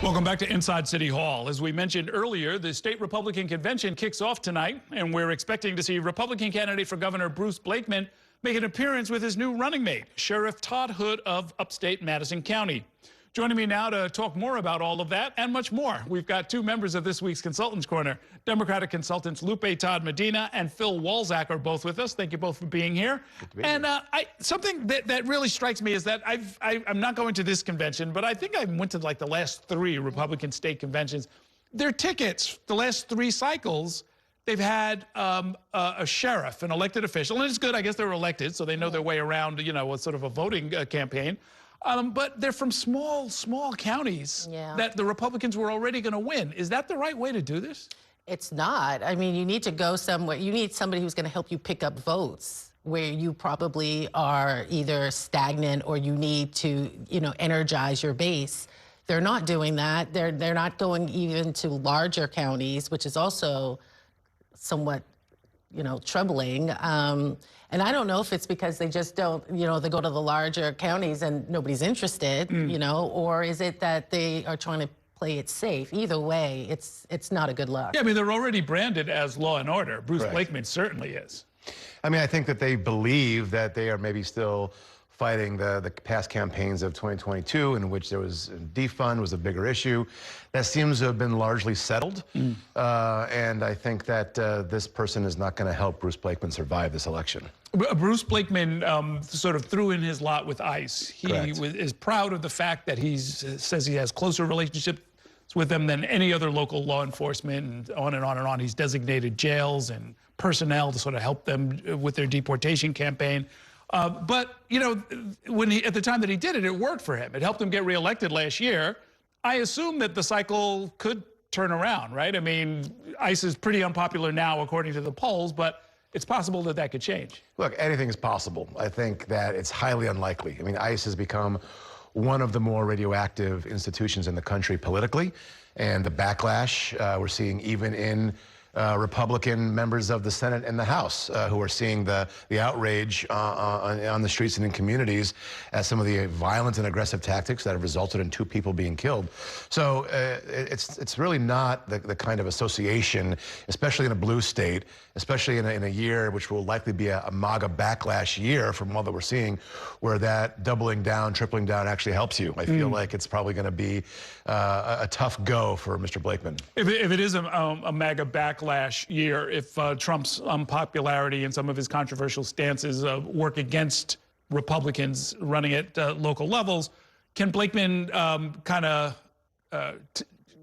Welcome back to Inside City Hall. As we mentioned earlier, the state Republican convention kicks off tonight, and we're expecting to see Republican candidate for Governor Bruce Blakeman make an appearance with his new running mate, Sheriff Todd Hood of upstate Madison County. Joining me now to talk more about all of that and much more, we've got two members of this week's Consultants Corner. Democratic consultants Lupe Todd Medina and Phil Walzak are both with us. Thank you both for being here. Good to be here. Something that really strikes me is that I'm not going to this convention, but I think I went to like the last 3 Republican state conventions. Their tickets, the last 3 cycles, they've had a sheriff, an elected official, and it's good, I guess they were elected, so they know their way around, you know, what's sort of a voting campaign. But they're from small counties that the Republicans were already going to win. Is that the right way to do this? It's not. I mean, you need to go somewhere. You need somebody who's going to help you pick up votes where you probably are either stagnant or you need to, you know, energize your base. They're not doing that. They're not going even to larger counties, which is also somewhat, you know, troubling. And I don't know if it's because they just don't, you know, they go to the larger counties and nobody's interested, you know, or is it that they are trying to play it safe? Either way, it's not a good look. Yeah, I mean, they're already branded as law and order. Bruce Blakeman certainly is. I mean, I think that they believe that they are maybe still fighting the past campaigns of 2022, in which there was defund was a bigger issue. That seems to have been largely settled. And I think that this person is not going to help Bruce Blakeman survive this election. Bruce Blakeman sort of threw in his lot with ICE. He is proud of the fact that he says he has closer relationships with them than any other local law enforcement, and on and on and on. He's designated jails and personnel to sort of help them with their deportation campaign. But, you know, at the time that he did it, it worked for him. It helped him get reelected last year. I assume that the cycle could turn around, right? I mean, ICE is pretty unpopular now, according to the polls, but it's possible that that could change. Look, anything is possible. I think that it's highly unlikely. I mean, ICE has become one of the more radioactive institutions in the country politically, and the backlash we're seeing even in Republican members of the Senate and the House who are seeing the outrage on the streets and in communities at some of the violent and aggressive tactics that have resulted in 2 people being killed. So it's really not the kind of association, especially in a blue state, especially in a year which will likely be a MAGA backlash year from all that we're seeing, where that doubling down, tripling down actually helps you. I feel like it's probably going to be a tough go for Mr. Blakeman. If it is a MAGA backlash year, if Trump's unpopularity and some of his controversial stances work against Republicans running at local levels, can Blakeman kind of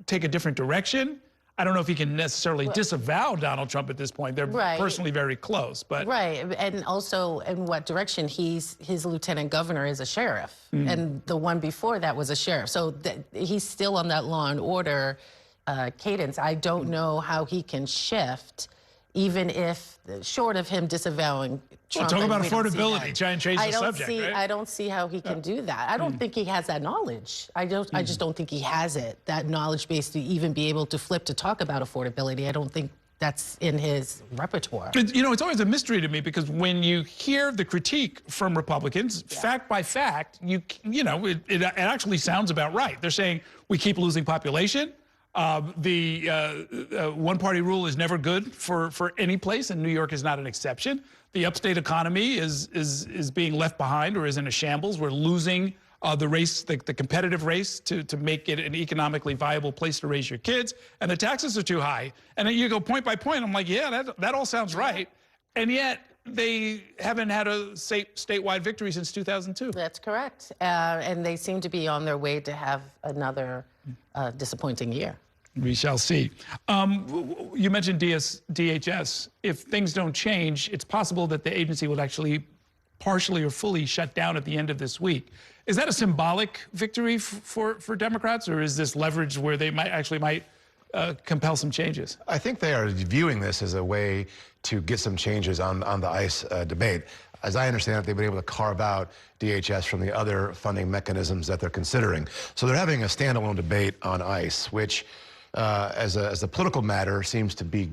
take a different direction? I don't know if he can necessarily disavow Donald Trump at this point. They're personally very close, but and also in what direction his lieutenant governor is a sheriff, and the one before that was a sheriff. So he's still on that law and order cadence. I don't know how he can shift, even if short of him disavowing Trump. Well, talk about affordability, try and change the subject, right? I don't see how he can do that. I don't think he has that knowledge. I just don't think he has it, that knowledge base to even be able to flip to talk about affordability. I don't think that's in his repertoire. You know, it's always a mystery to me, because when you hear the critique from Republicans, fact by fact, you know, it actually sounds about right. They're saying we keep losing population. The one-party rule is never good for any place, and New York is not an exception. The upstate economy is being left behind or is in a shambles. We're losing the race, the competitive race to make it an economically viable place to raise your kids, and the taxes are too high. And then you go point by point, I'm like, yeah, that all sounds right. And yet, they haven't had a statewide victory since 2002. That's correct. And they seem to be on their way to have another disappointing year. We shall see. You mentioned DHS. If things don't change, it's possible that the agency will actually partially or fully shut down at the end of this week. Is that a symbolic victory for Democrats, or is this leverage where they might compel some changes? I think they are viewing this as a way to get some changes on the ICE debate. As I understand it, they've been able to carve out DHS from the other funding mechanisms that they're considering. So they're having a standalone debate on ICE, which as a political matter seems to be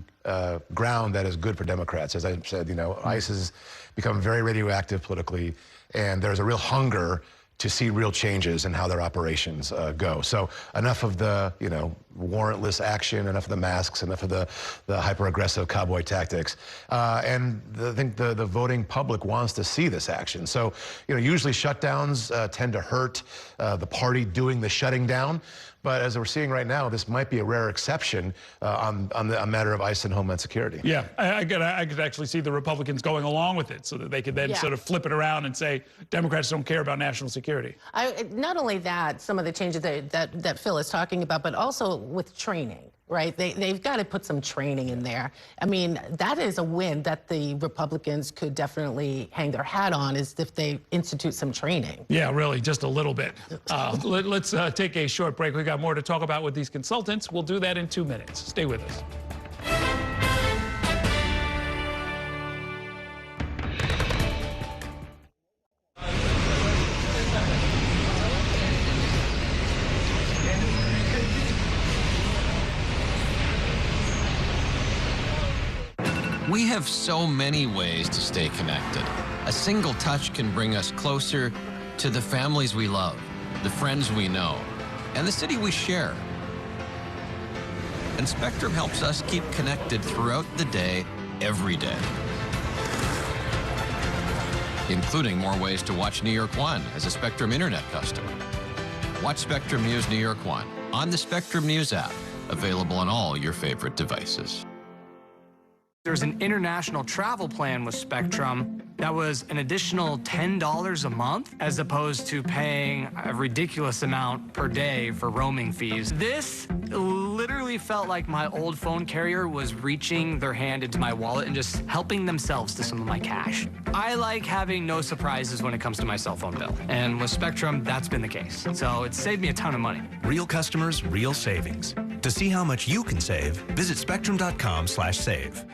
ground that is good for Democrats. As I said, you know, ICE has become very radioactive politically, and there's a real hunger to see real changes in how their operations go. So enough of the, you know, warrantless action, enough of the masks, enough of the hyper-aggressive cowboy tactics. And I think the voting public wants to see this action. So, you know, usually shutdowns tend to hurt the party doing the shutting down. But as we're seeing right now, this might be a rare exception on a matter of ICE and Homeland Security. Yeah, I could actually see the Republicans going along with it so that they could then sort of flip it around and say Democrats don't care about national security. Not only that, some of the changes that Phil is talking about, but also with training. Right? They've got to put some training in there. I mean, that is a win that the Republicans could definitely hang their hat on, is if they institute some training. Yeah, really, just a little bit. Let's take a short break. We got more to talk about with these consultants. We'll do that in 2 minutes. Stay with us. We have so many ways to stay connected. A single touch can bring us closer to the families we love, the friends we know, and the city we share. And Spectrum helps us keep connected throughout the day, every day. Including more ways to watch New York One as a Spectrum Internet customer. Watch Spectrum News New York One on the Spectrum News app, available on all your favorite devices. There's an international travel plan with Spectrum that was an additional $10 a month, as opposed to paying a ridiculous amount per day for roaming fees. This literally felt like my old phone carrier was reaching their hand into my wallet and just helping themselves to some of my cash. I like having no surprises when it comes to my cell phone bill. And with Spectrum, that's been the case. So it's saved me a ton of money. Real customers, real savings. To see how much you can save, visit spectrum.com/save.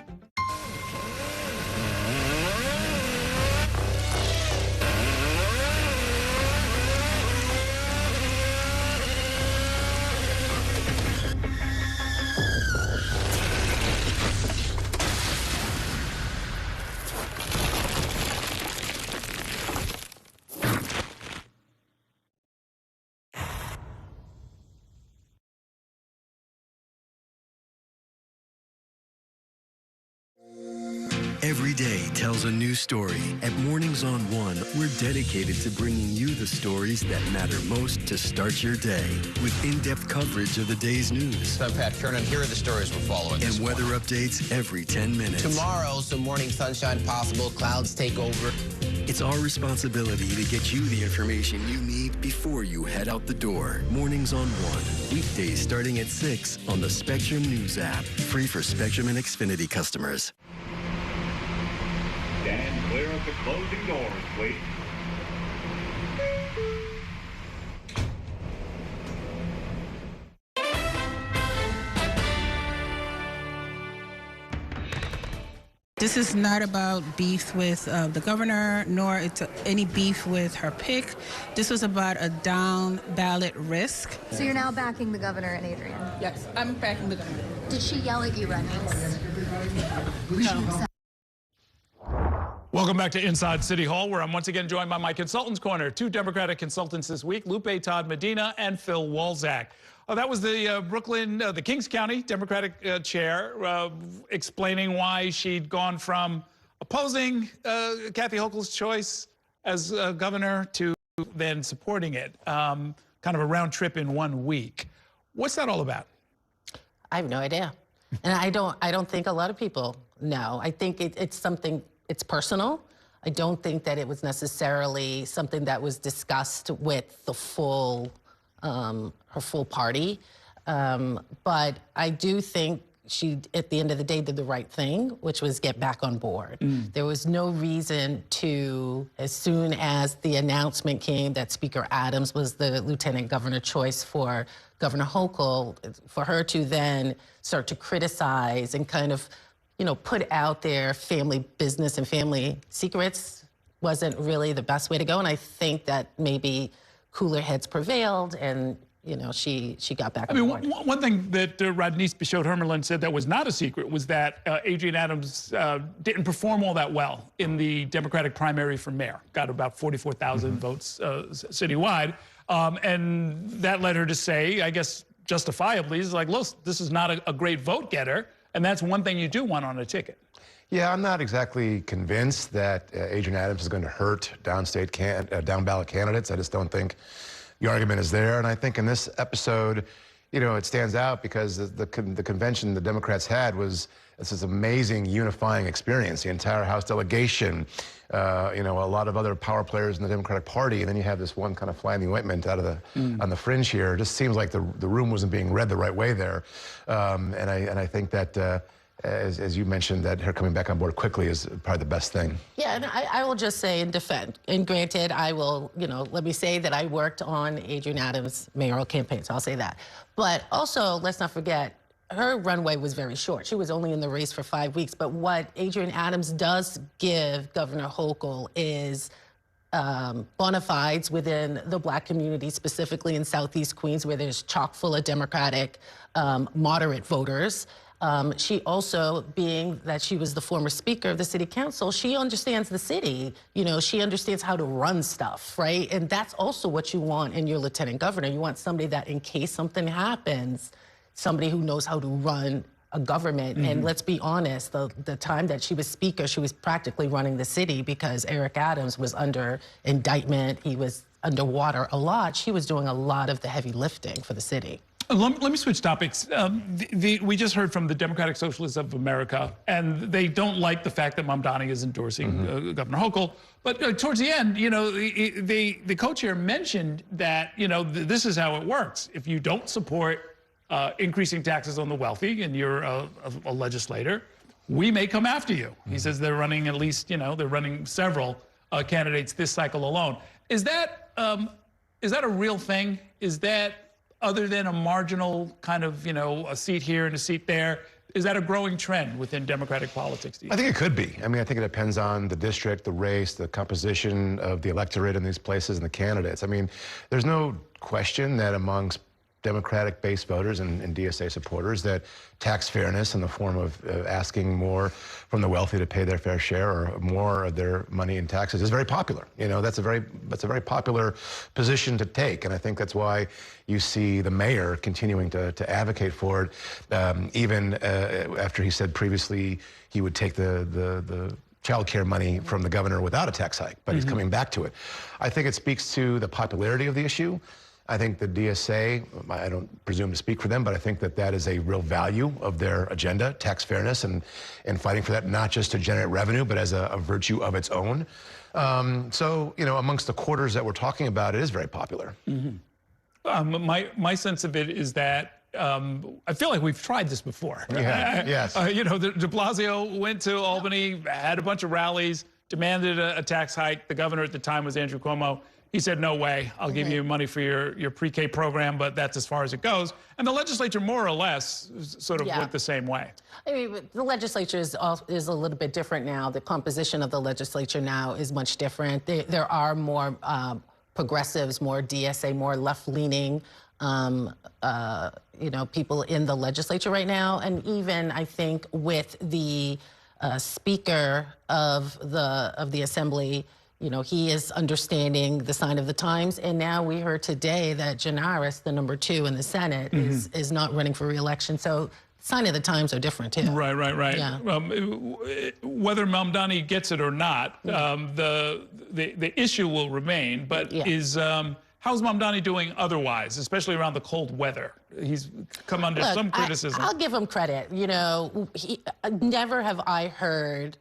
Every day tells a new story. At Mornings on One, we're dedicated to bringing you the stories that matter most to start your day, with in-depth coverage of the day's news. I'm Pat Kernan. Here are the stories we're following. And weather updates every 10 minutes. Tomorrow, some morning sunshine possible. Clouds take over. It's our responsibility to get you the information you need before you head out the door. Mornings on One. Weekdays starting at 6 on the Spectrum News app. Free for Spectrum and Xfinity customers. Stand clear of the closing doors, please. This is not about beef with the governor, nor it's any beef with her pick. This was about a down ballot risk. So you're now backing the governor and Adrian? Yes, I'm backing the governor. Did she yell at you, Rennies? No. Welcome back to Inside City Hall, where I'm once again joined by my Consultants Corner. Two Democratic consultants this week, Lupe Todd Medina and Phil Walczak. That was the the Kings County Democratic chair explaining why she'd gone from opposing Kathy Hochul's choice as governor to then supporting it. Kind of a round trip in 1 week. What's that all about? I have no idea. And I don't think a lot of people know. I think it's something, it's personal. I don't think that it was necessarily something that was discussed with the full, her full party. But I do think she, at the end of the day, did the right thing, which was get back on board. There was no reason to, as soon as the announcement came that Speaker Adams was the lieutenant governor choice for Governor Hochul, for her to then start to criticize and kind of, you know, put out their family business and family secrets wasn't really the best way to go. And I think that maybe cooler heads prevailed, and you know, she got back. I mean, one thing that Rodneyce Bichotte-Hermelin said that was not a secret was that Adrienne Adams didn't perform all that well in the Democratic primary for mayor. Got about 44,000 votes citywide, and that led her to say, I guess justifiably, is like, look, this is not a great vote getter, and that's one thing you do want on a ticket. Yeah, I'm not exactly convinced that Adrienne Adams is going to hurt down ballot candidates. I just don't think the argument is there. And I think in this episode, you know, it stands out because the convention the Democrats had was this amazing unifying experience. The entire House delegation, you know, a lot of other power players in the Democratic Party, and then you have this one kind of fly in the ointment out of the on the fringe here. It just seems like the room wasn't being read the right way there. And I think that as you mentioned, that her coming back on board quickly is probably the best thing. Yeah, and I will just say in defense, and granted, I will, you know, let me say that I worked on Adrienne Adams' mayoral campaign, so I'll say that. But also, let's not forget, her runway was very short. She was only in the race for 5 weeks. But what Adrienne Adams does give Governor Hochul is bona fides within the Black community, specifically in Southeast Queens, where there's chock full of Democratic moderate voters. She also, being that she was the former speaker of the city council, she understands the city. You know, she understands how to run stuff, right? And that's also what you want in your lieutenant governor. You want somebody that, in case something happens, somebody who knows how to run a government. And let's be honest, the time that she was speaker, she was practically running the city because Eric Adams was under indictment. He was underwater a lot. She was doing a lot of the heavy lifting for the city. Let me switch topics. We just heard from the Democratic Socialists of America, and they don't like the fact that Mamdani is endorsing Governor Hochul. But towards the end, you know, the co-chair mentioned that, you know, this is how it works. If you don't support increasing taxes on the wealthy and you're a legislator, we may come after you. He says they're running at least, you know, they're running several candidates this cycle alone. Is that a real thing? Is that, other than a marginal kind of, you know, a seat here and a seat there, is that a growing trend within Democratic politics? I think it could be. I mean, I think it depends on the district, the race, the composition of the electorate in these places and the candidates. I mean, there's no question that amongst Democratic-based voters and DSA supporters that tax fairness in the form of asking more from the wealthy to pay their fair share or more of their money in taxes is very popular. You know, that's a very popular position to take, and I think that's why you see the mayor continuing to advocate for it, even after he said previously he would take the child care money from the governor without a tax hike, but he's coming back to it. I think it speaks to the popularity of the issue. I think the DSA, I don't presume to speak for them, but I think that that is a real value of their agenda, tax fairness, and fighting for that, not just to generate revenue, but as a virtue of its own. So, you know, amongst the quarters that we're talking about, it is very popular. My sense of it is that I feel like we've tried this before. Yeah, yes. You know, de Blasio went to Albany, had a bunch of rallies, demanded a tax hike. The governor at the time was Andrew Cuomo. He said, no way, I'll give you money for your pre-K program, but that's as far as it goes. And the legislature more or less sort of went the same way. I mean, the legislature is a little bit different now. The composition of the legislature now is much different. There are more progressives, more DSA, more left-leaning, you know, people in the legislature right now. And even, I think, with the Speaker of the Assembly, You know, he is understanding the sign of the times. And now we heard today that Gianaris, the number 2 in the Senate, is not running for re-election. So sign of the times are different too. Right. Yeah. Whether Mamdani gets it or not, the issue will remain. But how's Mamdani doing otherwise, especially around the cold weather? He's come under some criticism. I'll give him credit. You know, never have I heard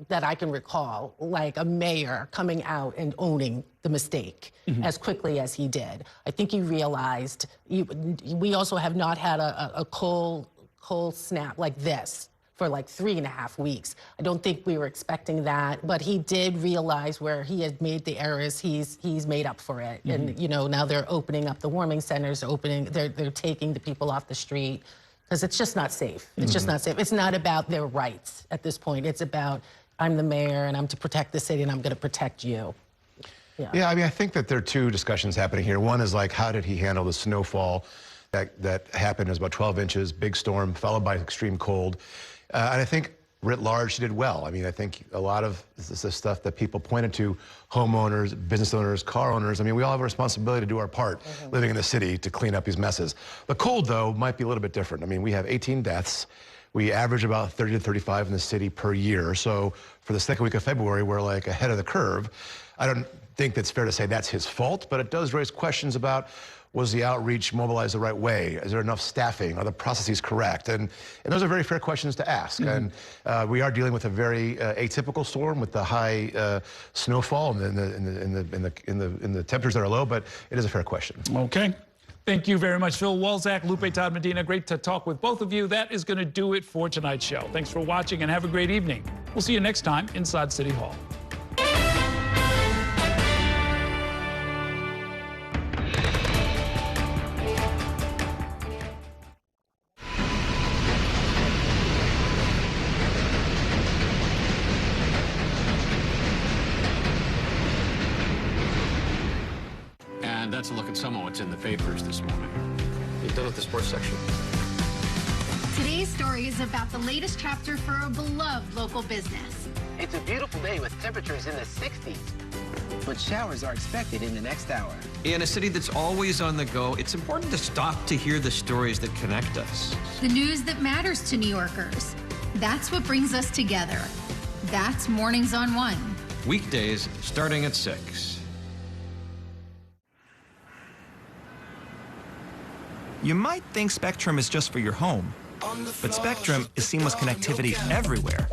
that I can recall, like a mayor coming out and owning the mistake as quickly as he did. I think he realized we also have not had a cold snap like this for like 3.5 weeks. I don't think we were expecting that, but he did realize where he had made the errors. He's made up for it, and you know, now they're opening up the warming centers. They're taking the people off the street because it's just not safe. It's just not safe. It's not about their rights at this point. It's about, I'm the mayor and I'm to protect the city and I'm going to protect you. Yeah, I mean, I think that there are 2 discussions happening here. One is like, how did he handle the snowfall that happened? It was about 12 inches, big storm, followed by extreme cold. And I think writ large, she did well. I mean, I think a lot of the stuff that people pointed to, homeowners, business owners, car owners, I mean, we all have a responsibility to do our part living in the city to clean up these messes. The cold, though, might be a little bit different. I mean, we have 18 deaths. We average about 30 to 35 in the city per year. So for the second week of February, we're like ahead of the curve. I don't think that's fair to say that's his fault, but it does raise questions about, was the outreach mobilized the right way? Is there enough staffing? Are the processes correct? And those are very fair questions to ask. And we are dealing with a very atypical storm with the high snowfall and in the temperatures that are low, but it is a fair question. Okay. Thank you very much, Phil Walczak, Lupe Todd Medina. Great to talk with both of you. That is going to do it for tonight's show. Thanks for watching and have a great evening. We'll see you next time inside City Hall. That's a look at some of what's in the papers this morning. You done with the sports section? Today's story is about the latest chapter for a beloved local business. It's a beautiful day with temperatures in the 60s, but showers are expected in the next hour. In a city that's always on the go, it's important to stop to hear the stories that connect us. The news that matters to New Yorkers. That's what brings us together. That's Mornings on One. Weekdays starting at 6. You might think Spectrum is just for your home, but Spectrum is seamless connectivity everywhere.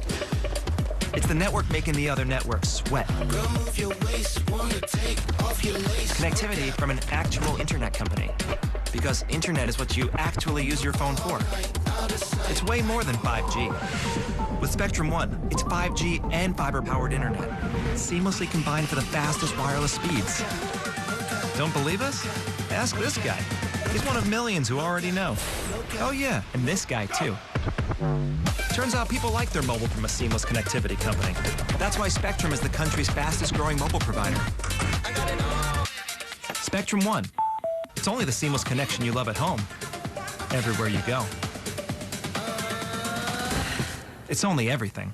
It's the network making the other networks sweat. Connectivity from an actual internet company, because internet is what you actually use your phone for. It's way more than 5G. With Spectrum One, it's 5G and fiber-powered internet, seamlessly combined for the fastest wireless speeds. Don't believe us? Ask this guy. He's one of millions who already know. Oh yeah, and this guy too. Turns out people like their mobile from a seamless connectivity company. That's why Spectrum is the country's fastest growing mobile provider. Spectrum One. It's only the seamless connection you love at home, everywhere you go. It's only everything.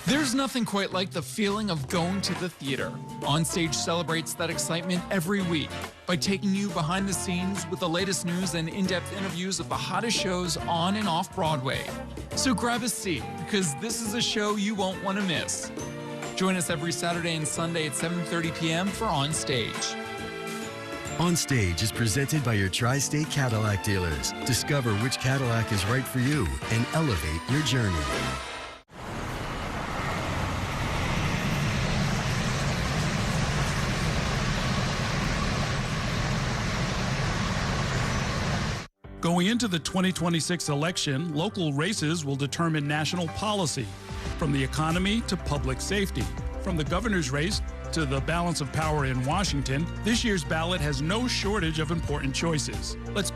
There's nothing quite like the feeling of going to the theater. Onstage celebrates that excitement every week by taking you behind the scenes with the latest news and in-depth interviews of the hottest shows on and off Broadway. So grab a seat, because this is a show you won't want to miss. Join us every Saturday and Sunday at 7:30 p.m. for Onstage. Onstage is presented by your Tri-State Cadillac dealers. Discover which Cadillac is right for you and elevate your journey. Going into the 2026 election, local races will determine national policy, from the economy to public safety. From the governor's race to the balance of power in Washington, this year's ballot has no shortage of important choices. Let's